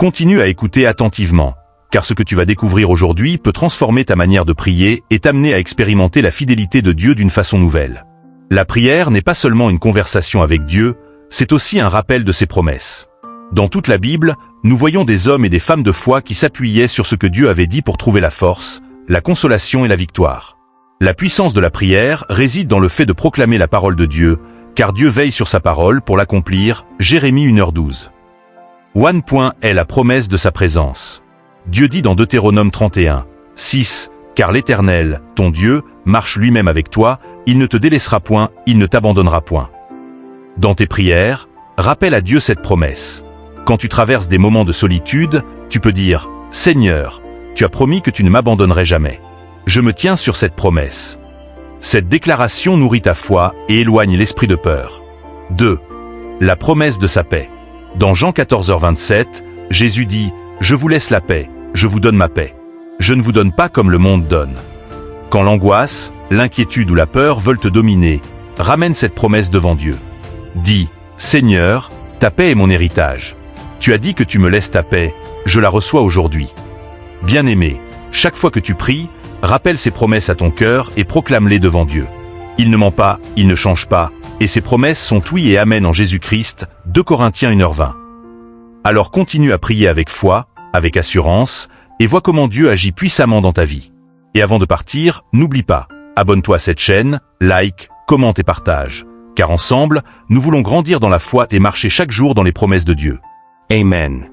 Continue à écouter attentivement, car ce que tu vas découvrir aujourd'hui peut transformer ta manière de prier et t'amener à expérimenter la fidélité de Dieu d'une façon nouvelle. La prière n'est pas seulement une conversation avec Dieu, c'est aussi un rappel de ses promesses. Dans toute la Bible, nous voyons des hommes et des femmes de foi qui s'appuyaient sur ce que Dieu avait dit pour trouver la force, la consolation et la victoire. La puissance de la prière réside dans le fait de proclamer la parole de Dieu, car Dieu veille sur sa parole pour l'accomplir. Jérémie 1h12. 1. est la promesse de sa présence. Dieu dit dans Deutéronome 31, 6, « Car l'Éternel, ton Dieu, marche lui-même avec toi, il ne te délaissera point, il ne t'abandonnera point. » Dans tes prières, rappelle à Dieu cette promesse. Quand tu traverses des moments de solitude, tu peux dire « Seigneur, tu as promis que tu ne m'abandonnerais jamais. Je me tiens sur cette promesse. » Cette déclaration nourrit ta foi et éloigne l'esprit de peur. 2. La promesse de sa paix. Dans Jean 14h27, Jésus dit « Je vous laisse la paix, je vous donne ma paix. Je ne vous donne pas comme le monde donne. » Quand l'angoisse, l'inquiétude ou la peur veulent te dominer, ramène cette promesse devant Dieu. Dis « Seigneur, ta paix est mon héritage. Tu as dit que tu me laisses ta paix, je la reçois aujourd'hui. » Bien-aimé, chaque fois que tu pries, rappelle ces promesses à ton cœur et proclame-les devant Dieu. Il ne ment pas, il ne change pas, et ses promesses sont oui et amen en Jésus-Christ, 2 Corinthiens 1h20. Alors continue à prier avec foi, avec assurance, et vois comment Dieu agit puissamment dans ta vie. Et avant de partir, n'oublie pas, abonne-toi à cette chaîne, like, commente et partage. Car ensemble, nous voulons grandir dans la foi et marcher chaque jour dans les promesses de Dieu. Amen.